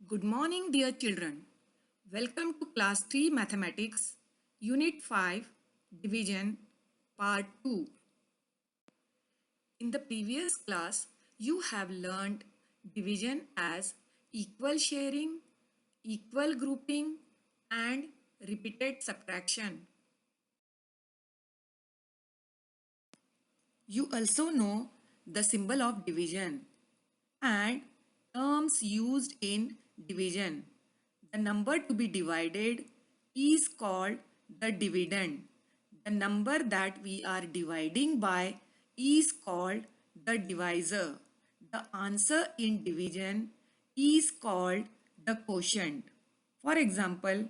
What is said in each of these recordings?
Good morning, dear children. Welcome to Class 3 Mathematics, Unit 5, Division, Part 2. In the previous class, you have learned division as equal sharing, equal grouping, and repeated subtraction. You also know the symbol of division and terms used in division. The number to be divided is called the dividend. The number that we are dividing by is called the divisor. The answer in division is called the quotient. For example,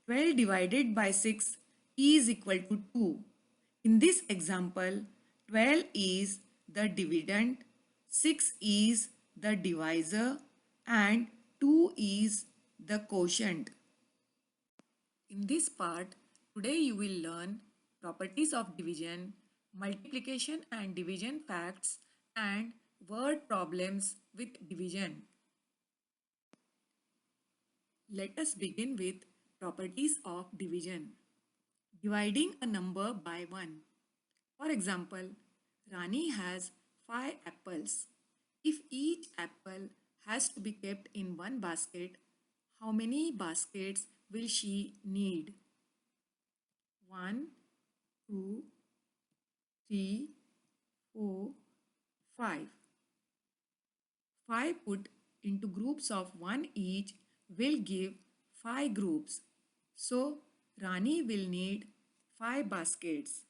12 divided by 6 is equal to 2. In this example, 12 is the dividend, 6 is the divisor, and 2 is the quotient. In this part, today you will learn properties of division, multiplication and division facts, and word problems with division. Let us begin with properties of division. Dividing a number by 1. For example, Rani has 5 apples. If each apple has to be kept in one basket, how many baskets will she need? 1, 2, 3, 4, 5. 5 put into groups of 1 each will give 5 groups. So, Rani will need 5 baskets.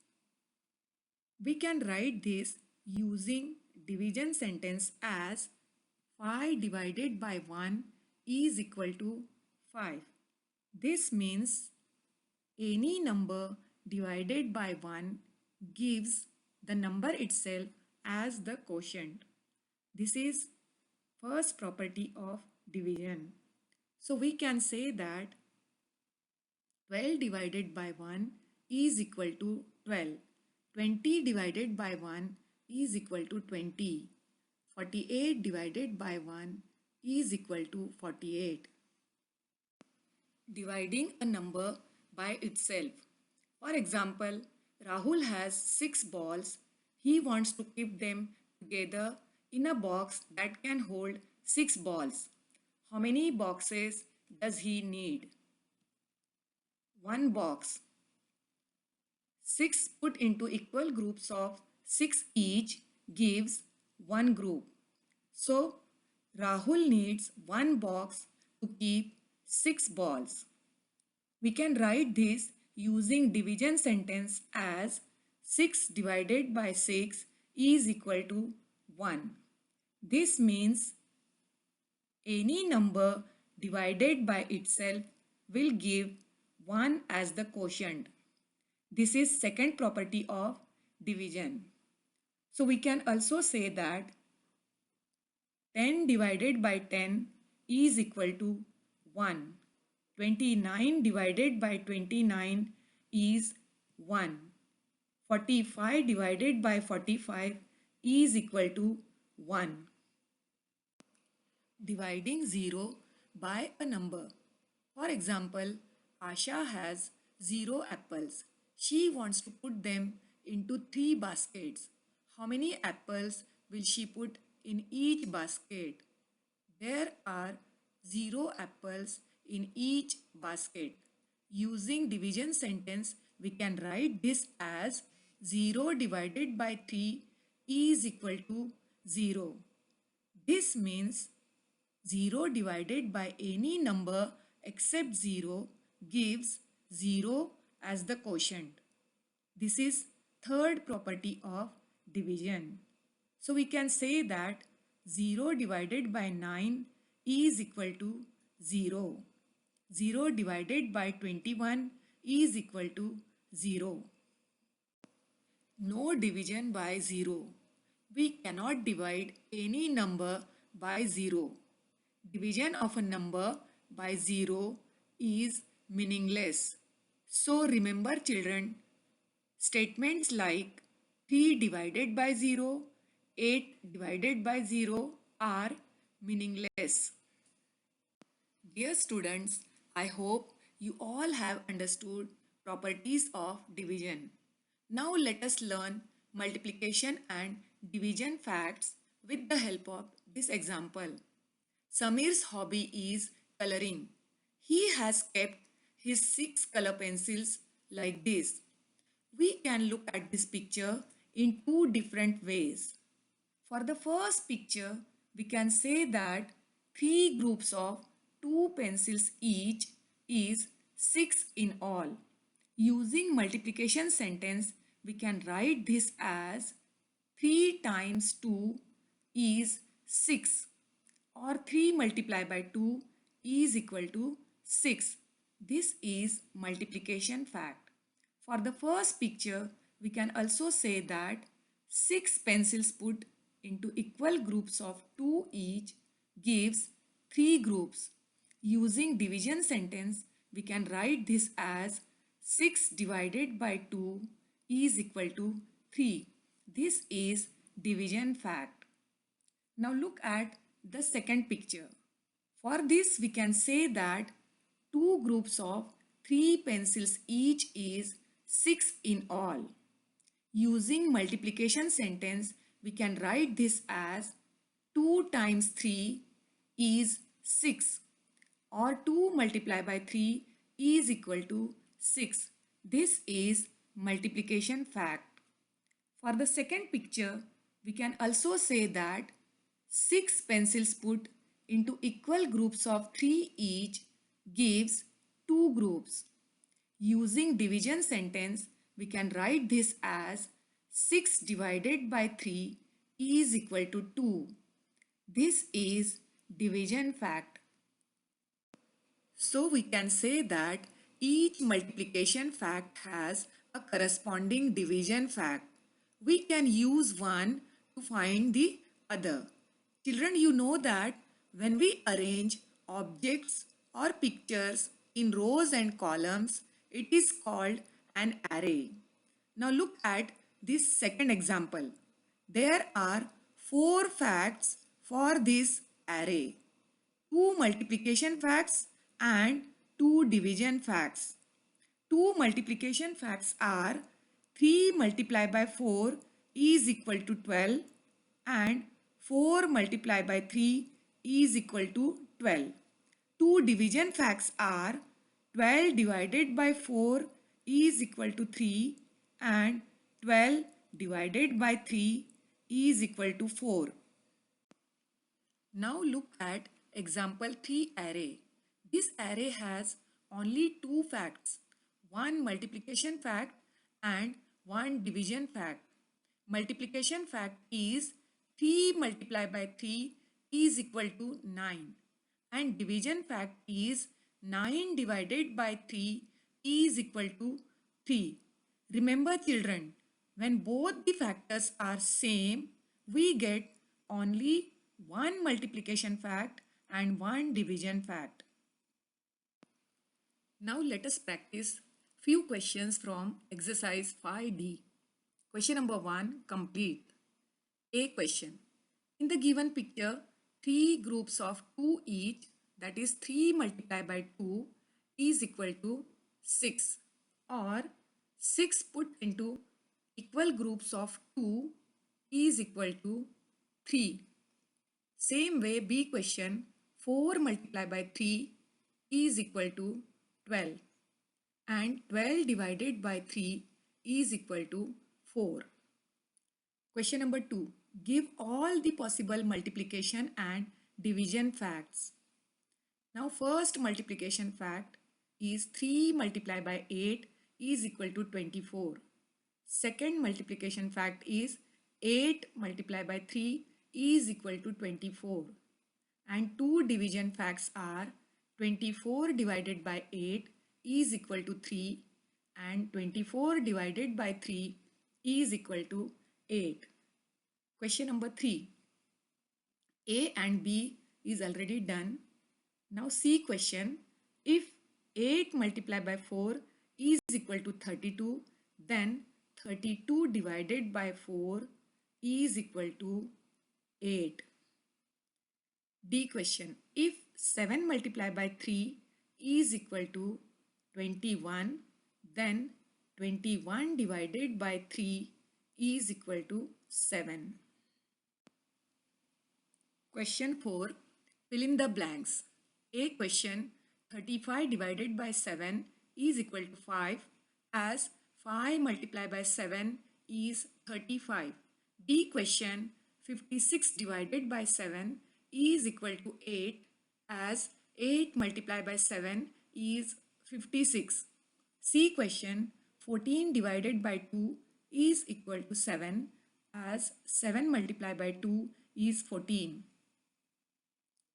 We can write this using division sentence as 5 divided by 1 is equal to 5. This means any number divided by 1 gives the number itself as the quotient. This is first property of division. So we can say that 12 divided by 1 is equal to 12. 20 divided by 1 is equal to 20. 48 divided by 1 is equal to 48. Dividing a number by itself. For example, Rahul has 6 balls. He wants to keep them together in a box that can hold 6 balls. How many boxes does he need? 1 box. 6 put into equal groups of 6 each gives 1 group. So, Rahul needs 1 box to keep 6 balls. We can write this using division sentence as 6 divided by 6 is equal to 1. This means any number divided by itself will give 1 as the quotient. This is second property of division. So we can also say that 10 divided by 10 is equal to 1. 29 divided by 29 is 1. 45 divided by 45 is equal to 1. Dividing 0 by a number. For example, Asha has 0 apples. She wants to put them into 3 baskets. How many apples will she put in each basket? There are 0 apples in each basket. Using division sentence, we can write this as 0 divided by 3 is equal to 0. This means 0 divided by any number except 0 gives 0 as the quotient. This is third property of division. So we can say that 0 divided by 9 is equal to 0. 0 divided by 21 is equal to 0. No division by 0. We cannot divide any number by 0. Division of a number by 0 is meaningless. So remember children, statements like 3 divided by 0, 8 divided by 0 are meaningless. Dear students, I hope you all have understood properties of division. Now let us learn multiplication and division facts with the help of this example. Samir's hobby is coloring. He has kept his 6 color pencils like this. We can look at this picture in two different ways. For the first picture, we can say that three groups of two pencils each is 6 in all. Using multiplication sentence, we can write this as 3 times 2 is 6, or 3 multiplied by 2 is equal to 6. This is multiplication fact. For the first picture, we can also say that 6 pencils put into equal groups of 2 each gives 3 groups. Using division sentence, we can write this as 6 divided by 2 is equal to 3. This is division fact. Now look at the second picture. For this, we can say that two groups of 3 pencils each is 6 in all. Using multiplication sentence, we can write this as 2 times 3 is 6, or 2 multiplied by 3 is equal to 6. This is multiplication fact. For the second picture, we can also say that 6 pencils put into equal groups of 3 each gives 2 groups. Using division sentence, we can write this as 6 divided by 3 is equal to 2. This is division fact. So we can say that each multiplication fact has a corresponding division fact. We can use one to find the other. Children, you know that when we arrange objects or pictures in rows and columns, it is called an array. Now look at this second example. There are 4 facts for this array: 2 multiplication facts and 2 division facts. 2 multiplication facts are 3 multiplied by 4 is equal to 12 and 4 multiplied by 3 is equal to 12. 2 division facts are 12 divided by 4 is equal to 3 and 12 divided by 3 is equal to 4. Now look at example 3 array. This array has only two facts, one multiplication fact and one division fact. Multiplication fact is 3 multiplied by 3 is equal to 9, and division fact is 9 divided by 3 is equal to 3. Remember children, when both the factors are same, we get only one multiplication fact and one division fact. Now let us practice few questions from exercise 5D. Question number 1, complete. A question. In the given picture, 3 groups of 2 each, that is 3 multiplied by 2 is equal to 6, or 6 put into equal groups of 2 is equal to 3. Same way, B question, 4 multiplied by 3 is equal to 12 and 12 divided by 3 is equal to 4. Question number 2, give all the possible multiplication and division facts. Now first multiplication fact is 3 multiplied by 8 is equal to 24. Second multiplication fact is 8 multiplied by 3 is equal to 24. And two division facts are 24 divided by 8 is equal to 3 and 24 divided by 3 is equal to 8. Question number 3. A and B is already done. Now C question. If 8 multiplied by 4 is equal to 32, then 32 divided by 4 is equal to 8. D question. If 7 multiplied by 3 is equal to 21, then 21 divided by 3 is equal to 7. Question 4. Fill in the blanks. A question, 35 divided by 7 is equal to 5, as 5 multiplied by 7 is 35. B question, 56 divided by 7 is equal to 8, as 8 multiplied by 7 is 56. C question, 14 divided by 2 is equal to 7, as 7 multiplied by 2 is 14.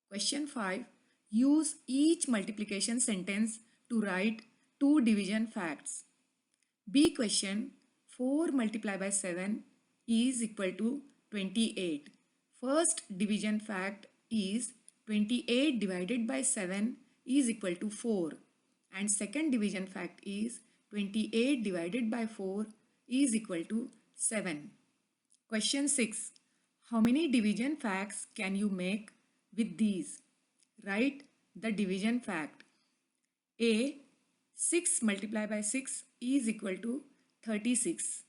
Question 5. Use each multiplication sentence to write two division facts. B question, 4 multiplied by 7 is equal to 28. First division fact is 28 divided by 7 is equal to 4. And second division fact is 28 divided by 4 is equal to 7. Question 6. How many division facts can you make with these? Write the division fact. A. 6 multiplied by 6 is equal to 36.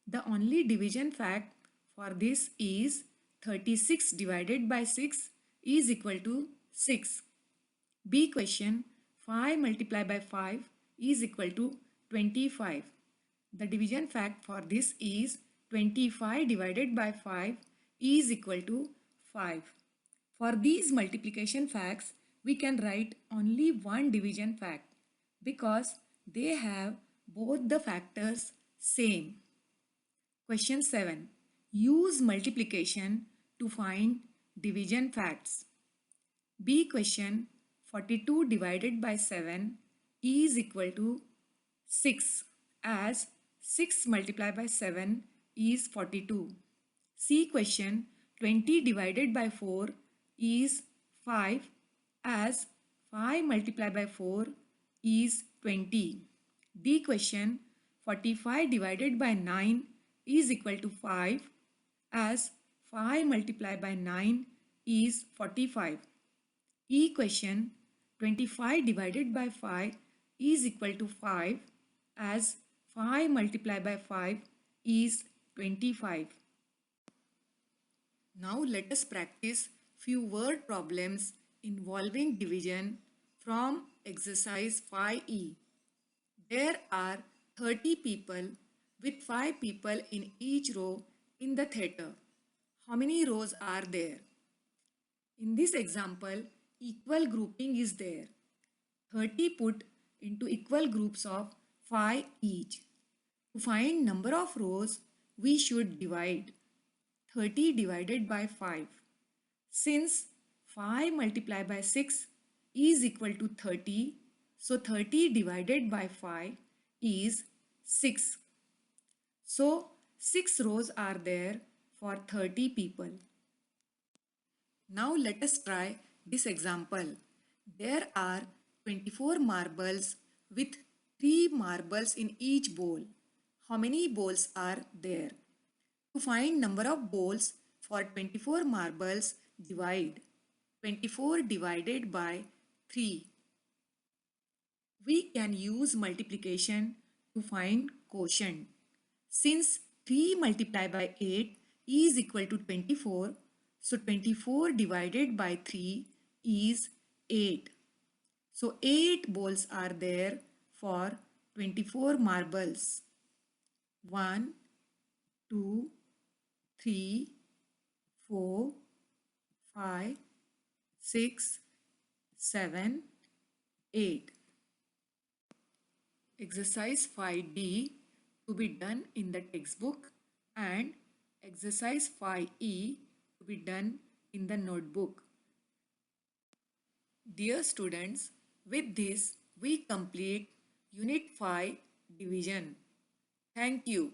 The only division fact for this is 36 divided by 6 is equal to 6. B question, 5 multiplied by 5 is equal to 25. The division fact for this is 25 divided by 5 is equal to 5. For these multiplication facts, we can write only one division fact because they have both the factors same. Question 7. Use multiplication to find division facts. B question, 42 divided by 7 is equal to 6, as 6 multiplied by 7 is 42. C question, 20 divided by 4 is 5, as 5 multiplied by 4 is 20. D question, 45 divided by 9 is equal to 5, as 5 multiplied by 9 is 45. E question, 25 divided by 5 is equal to 5, as 5 multiplied by 5 is 25. Now let us practice few word problems involving division from exercise 5E. There are 30 people with 5 people in each row in the theater. How many rows are there? In this example, equal grouping is there. 30 put into equal groups of 5 each. To find number of rows, we should divide 30 divided by 5. Since 5 multiplied by 6 is equal to 30, so 30 divided by 5 is 6. So 6 rows are there for 30 people. Now let us try this example. There are 24 marbles with 3 marbles in each bowl. How many bowls are there? To find number of bowls for 24 marbles, divide 24 divided by 3. We can use multiplication to find quotient. Since 3 multiplied by 8 is equal to 24, so 24 divided by 3 is 8. So 8 bowls are there for 24 marbles. 1, 2, 3, 4, 5, 6, 7, 8. Exercise 5D to be done in the textbook and exercise 5E to be done in the notebook. Dear students, with this we complete Unit 5 division. Thank you.